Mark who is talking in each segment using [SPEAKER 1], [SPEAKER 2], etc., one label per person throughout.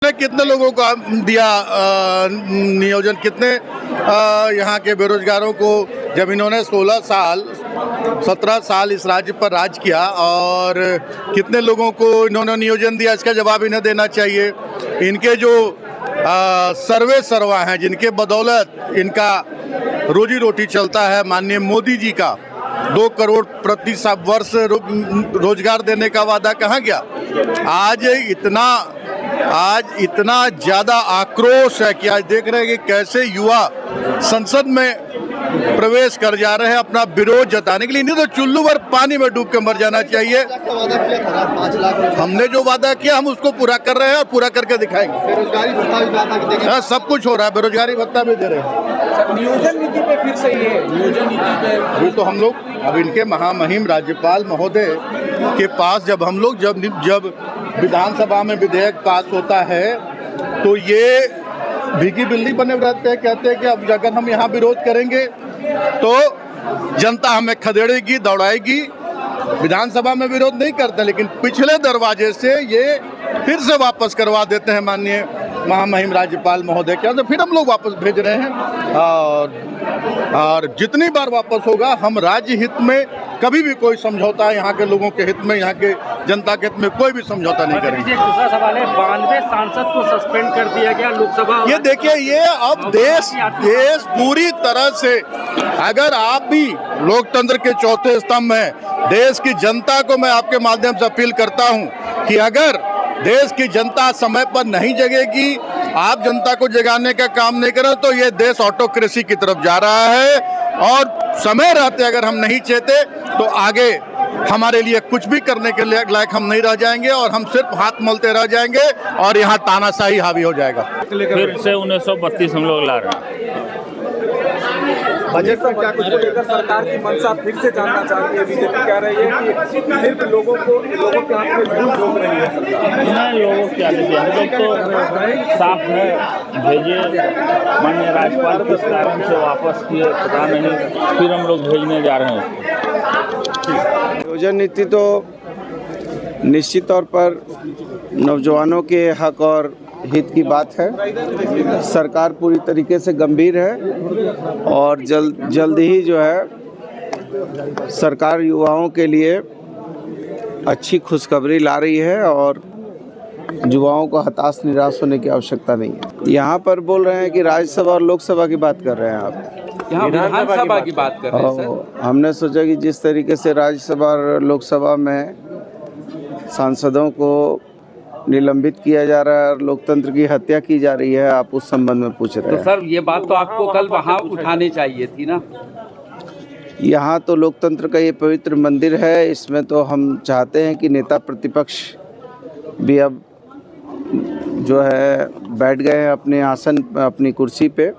[SPEAKER 1] ने कितने लोगों को दिया नियोजन, कितने यहाँ के बेरोजगारों को, जब इन्होंने 17 साल इस राज्य पर राज किया, और कितने लोगों को इन्होंने नियोजन दिया, इसका जवाब इन्हें देना चाहिए। इनके जो सर्वे सर्वा हैं, जिनके बदौलत इनका रोजी रोटी चलता है, माननीय मोदी जी का 2 करोड़ प्रति वर्ष रोजगार देने का वादा कहाँ गया? आज इतना ज्यादा आक्रोश है कि आज देख रहे हैं कि कैसे युवा संसद में प्रवेश कर जा रहे हैं अपना विरोध जताने के लिए। नहीं तो चुल्लू भर पानी में डूब के मर जाना चाहिए। हमने जो वादा किया हम उसको पूरा कर रहे हैं और पूरा करके दिखाएंगे।
[SPEAKER 2] बेरोजगारी भत्ता भी
[SPEAKER 1] सब कुछ हो रहा है, बेरोजगारी भत्ता भी दे रहे हैं।
[SPEAKER 2] नियोजन नीति पे फिर से ये नियोजन नीति पे
[SPEAKER 1] अभी तो हम लोग अब इनके महामहिम राज्यपाल महोदय के पास जब हम लोग जब विधानसभा में विधेयक पास होता है तो ये भीगी बिल्ली बने रहते हैं, कहते हैं कि अब अगर हम यहाँ विरोध करेंगे तो जनता हमें खदेड़ेगी, दौड़ाएगी। विधानसभा में विरोध नहीं करते, लेकिन पिछले दरवाजे से ये फिर से वापस करवा देते हैं माननीय महामहिम राज्यपाल महोदय के, तो फिर हम लोग वापस भेज रहे हैं। और जितनी बार वापस होगा, हम राज्य हित में कभी भी कोई समझौता, यहाँ के लोगों के हित में, यहाँ के जनता के हित में कोई भी समझौता नहीं करेंगे।
[SPEAKER 2] दूसरा सवाल है, 92 सांसद को सस्पेंड कर दिया गया लोकसभा।
[SPEAKER 1] ये देखिए, ये अब देश पूरी तरह से, अगर आप भी लोकतंत्र के चौथे स्तंभ हैं, देश की जनता को मैं आपके माध्यम से अपील करता हूँ कि अगर देश की जनता समय पर नहीं जगेगी, आप जनता को जगाने का काम नहीं करें, तो ये देश ऑटोक्रेसी की तरफ जा रहा है। और समय रहते अगर हम नहीं चेते तो आगे हमारे लिए कुछ भी करने के लायक हम नहीं रह जाएंगे, और हम सिर्फ हाथ मलते रह जाएंगे और यहाँ तानाशाही हावी हो जाएगा।
[SPEAKER 3] फिर से 1932 हम लोग ला रहे हैं।
[SPEAKER 2] बजट पर क्या कुछ लेकर सरकार की मंशा फिर से जानना चाहती है। बीजेपी कह रही है कि सिर्फ लोगों के हाथ में झूठ झोंक रही है सरकार।
[SPEAKER 3] नहीं, लोगों की आदत है, हम लोग तो साफ है, भेजे माननीय राज्यपाल किस कारण से वापस किए पता नहीं, फिर हम लोग भेजने जा रहे हैं।
[SPEAKER 4] नियोजन नीति तो निश्चित तौर पर नौजवानों के हक और हित की बात है। सरकार पूरी तरीके से गंभीर है और जल्द ही जो है सरकार युवाओं के लिए अच्छी खुशखबरी ला रही है, और युवाओं को हताश निराश होने की आवश्यकता नहीं है। यहाँ पर बोल रहे हैं कि राज्यसभा और लोकसभा की बात कर रहे हैं आप,
[SPEAKER 2] यहाँ विधानसभा की बात कर रहे हैं सर।
[SPEAKER 4] हमने सोचा कि जिस तरीके से राज्यसभा और लोकसभा में सांसदों को निलंबित किया जा रहा है और लोकतंत्र की हत्या की जा रही है, आप उस संबंध में पूछ रहे हैं।
[SPEAKER 2] तो सर ये बात तो आपको कल वहाँ उठानी चाहिए थी ना।
[SPEAKER 4] यहाँ तो लोकतंत्र का ये पवित्र मंदिर है, इसमें तो हम चाहते हैं कि नेता प्रतिपक्ष भी अब जो है बैठ गए हैं अपने आसन, अपनी कुर्सी पे,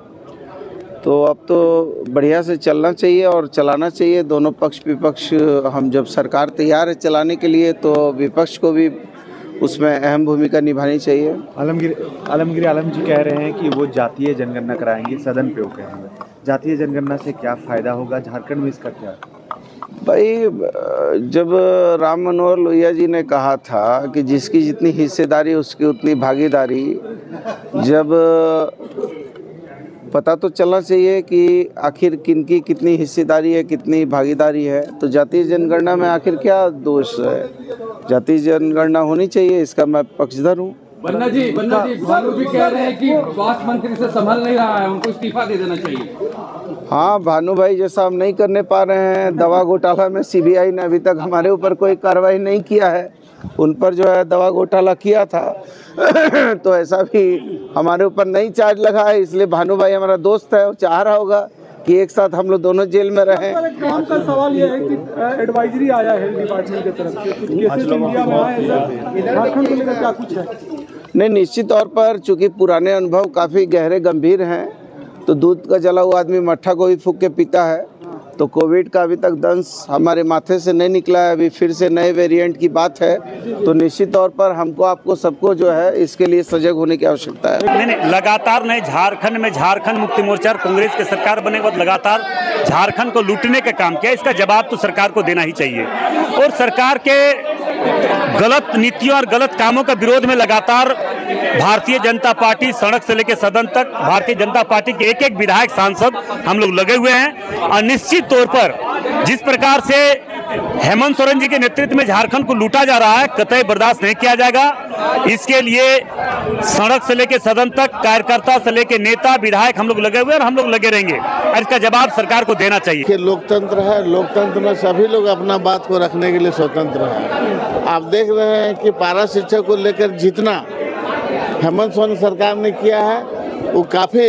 [SPEAKER 4] तो अब तो बढ़िया से चलना चाहिए और चलाना चाहिए दोनों पक्ष विपक्ष। हम जब सरकार तैयार है चलाने के लिए, तो विपक्ष को भी उसमें अहम भूमिका निभानी चाहिए।
[SPEAKER 5] आलमगीर आलम जी कह रहे हैं कि वो जातीय जनगणना कराएंगे, सदन पे वो कहेंगे। जातीय जनगणना से क्या फायदा होगा, झारखंड में इसका क्या?
[SPEAKER 4] भाई, जब राम मनोहर लोहिया जी ने कहा था कि जिसकी जितनी हिस्सेदारी उसकी उतनी भागीदारी, जब पता तो चलना चाहिए कि आखिर किनकी कितनी हिस्सेदारी है, कितनी भागीदारी है। तो जातीय जनगणना में आखिर क्या दोष है? जातीय जनगणना होनी चाहिए, इसका मैं पक्षधर हूँ।
[SPEAKER 6] बन्ना जी भानु भी कह रहे हैं कि स्वास्थ्य मंत्री से संभल नहीं रहा है, उनको इस्तीफा दे देना चाहिए।
[SPEAKER 4] हाँ, भानु भाई जैसा हम नहीं करने पा रहे हैं, दवा घोटाला में सीबीआई ने अभी तक हमारे ऊपर कोई कार्रवाई नहीं किया है, उन पर जो है दवा घोटाला किया था तो ऐसा भी हमारे ऊपर नहीं चार्ज लगा है, इसलिए भानु भाई हमारा दोस्त है, वो चाह रहा होगा कि एक साथ हम लोग दोनों जेल में रहें।
[SPEAKER 2] काम का सवाल ये है कि एडवाइजरी आया है डिपार्टमेंट की तरफ से, केसेस इंडिया में आए हैं, झारखंड को लेकर क्या कुछ है?
[SPEAKER 4] नहीं, निश्चित तौर पर चूंकि पुराने अनुभव काफ़ी गहरे गंभीर हैं, तो दूध का जला हुआ आदमी मट्ठा को भी फूंक के पीता है। तो कोविड का अभी तक दंश हमारे माथे से नहीं निकला है, अभी फिर से नए वेरिएंट की बात है, तो निश्चित तौर पर हमको आपको सबको जो है इसके लिए सजग होने की आवश्यकता है।
[SPEAKER 7] नहीं, लगातार नहीं, झारखंड मुक्ति मोर्चा और कांग्रेस की सरकार बने के बाद लगातार झारखंड को लूटने का काम किया, इसका जवाब तो सरकार को देना ही चाहिए। और सरकार के गलत नीतियों और गलत कामों का विरोध में लगातार भारतीय जनता पार्टी सड़क से लेकर सदन तक भारतीय जनता पार्टी के एक एक विधायक सांसद हम लोग लगे हुए हैं और निश्चित तौर पर जिस प्रकार से हेमंत सोरेन जी के नेतृत्व में झारखंड को लूटा जा रहा है कतई बर्दाश्त नहीं किया जाएगा। इसके लिए सड़क से लेकर सदन तक कार्यकर्ता से लेकर नेता विधायक हम लोग लगे हुए हैं और हम लोग लगे रहेंगे और इसका जवाब सरकार को देना चाहिए।
[SPEAKER 8] कि लोकतंत्र है, लोकतंत्र में सभी लोग अपना बात को रखने के लिए स्वतंत्र है। आप देख रहे हैं कि पारा शिक्षा को लेकर जितना हेमंत सोरेन सरकार ने किया है वो काफी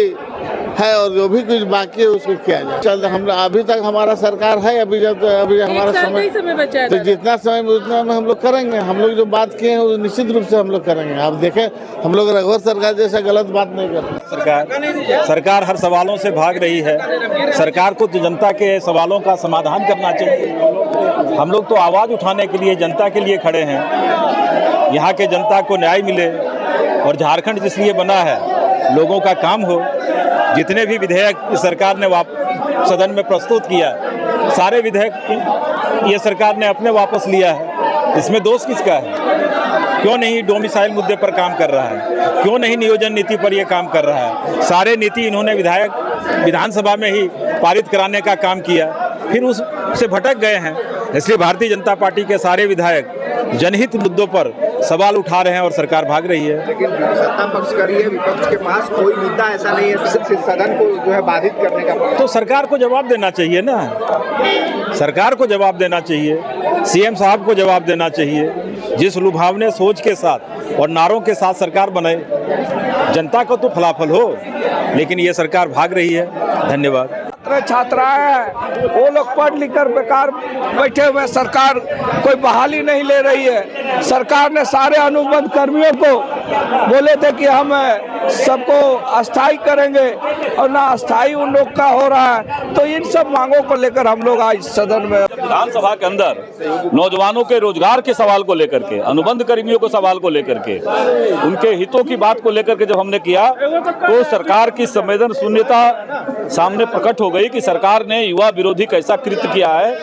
[SPEAKER 8] है और जो भी कुछ बाकी है उसको किया जाए। चल हम अभी तक हमारा सरकार है, अभी हमारा समय बचा है तो जितना समय उतना में हम लोग करेंगे। हम लोग जो बात किए हैं वो निश्चित रूप से हम लोग करेंगे। आप देखें हम लोग रघुवर सरकार जैसा गलत बात नहीं करते।
[SPEAKER 2] सरकार हर सवालों से भाग रही है। सरकार को तो जनता के सवालों का समाधान करना चाहिए। हम लोग तो आवाज़ उठाने के लिए जनता के लिए खड़े हैं, यहाँ के जनता को न्याय मिले और झारखंड जिसलिए बना है लोगों का काम हो। जितने भी विधेयक सरकार ने सदन में प्रस्तुत किया सारे विधेयक ये सरकार ने अपने वापस लिया है। इसमें दोष किसका है? क्यों नहीं डोमिसाइल मुद्दे पर काम कर रहा है? क्यों नहीं नियोजन नीति पर यह काम कर रहा है? सारे नीति इन्होंने विधानसभा में ही पारित कराने का काम किया, फिर उससे भटक गए हैं। इसलिए भारतीय जनता पार्टी के सारे विधायक जनहित मुद्दों पर सवाल उठा रहे हैं और सरकार भाग रही है।
[SPEAKER 9] लेकिन सत्ता पक्ष करी है, विपक्ष के पास कोई मुद्दा ऐसा नहीं है सदन को जो है बाधित करने का।
[SPEAKER 2] तो सरकार को जवाब देना चाहिए ना, सरकार को जवाब देना चाहिए, सीएम साहब को जवाब देना चाहिए। जिस लुभावने सोच के साथ और नारों के साथ सरकार बने, जनता को तो फलाफल हो, लेकिन ये सरकार भाग रही है। धन्यवाद।
[SPEAKER 10] छात्राएं वो लोग पढ़ लिख कर बेकार बैठे हुए, सरकार कोई बहाली नहीं ले रही है। सरकार ने सारे अनुबंध कर्मियों को बोले थे कि हम सबको अस्थायी करेंगे और ना अस्थायी उन लोग का हो रहा है। तो इन सब मांगों को लेकर हम लोग आज सदन में
[SPEAKER 3] विधानसभा के अंदर नौजवानों के रोजगार के सवाल को लेकर के, अनुबंध कर्मियों के सवाल को लेकर के, उनके हितों की बात को लेकर के जब हमने किया तो सरकार की संवेदन शून्यता सामने प्रकट हो गई कि सरकार ने युवा विरोधी कैसा कृत्य किया है,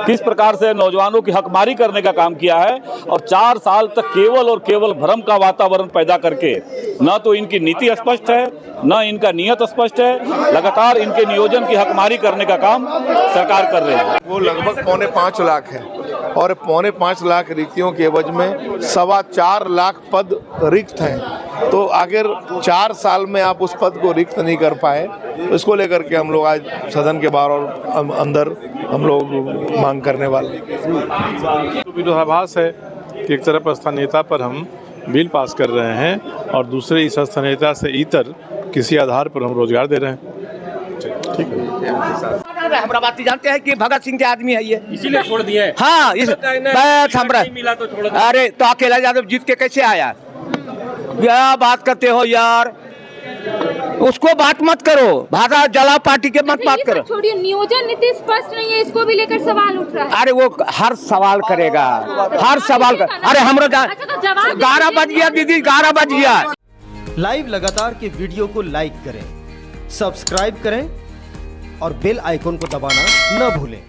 [SPEAKER 3] किस प्रकार से नौजवानों की हकमारी करने का काम किया है और 4 साल तक केवल और केवल भ्रम का वातावरण पैदा करके न तो इनकी नीति स्पष्ट है न इनका नियत स्पष्ट है, लगातार इनके नियोजन की हकमारी करने का काम सरकार कर रही है।
[SPEAKER 11] वो लगभग 4.25 लाख है और 4.25 लाख रिक्तियों के एवज में 4.25 लाख पद रिक्त हैं। तो अगर 4 साल में आप उस पद को रिक्त नहीं कर पाए तो इसको लेकर के हम लोग आज सदन के बाहर और अंदर हम लोग मांग करने वाले।
[SPEAKER 12] विरोधाभास है कि एक तरफ स्थानीयता पर हम बिल पास कर रहे हैं और दूसरे इस स्थानीयता से इतर किसी आधार पर हम रोजगार दे रहे हैं। ठीक है।
[SPEAKER 10] हमारा बात जानते हैं कि भगत सिंह के आदमी है ये,
[SPEAKER 3] इसीलिए छोड़ दिए।
[SPEAKER 10] हाँ मिला तो छोड़। अरे तो अकेला यादव जीत के कैसे आया? क्या बात करते हो यार, उसको बात मत करो, भारत जला पार्टी के मत बात करो।
[SPEAKER 13] छोड़िए, नियोजन नीति स्पष्ट नहीं है, इसको भी लेकर सवाल उठ रहा है।
[SPEAKER 10] अरे वो हर सवाल करेगा, हर सवाल कर। अरे हमारा 11 बज गया दीदी, 11 बज गया।
[SPEAKER 14] लाइव लगातार के वीडियो को लाइक करें, सब्सक्राइब करें और बेल आइकॉन को दबाना न भूलें।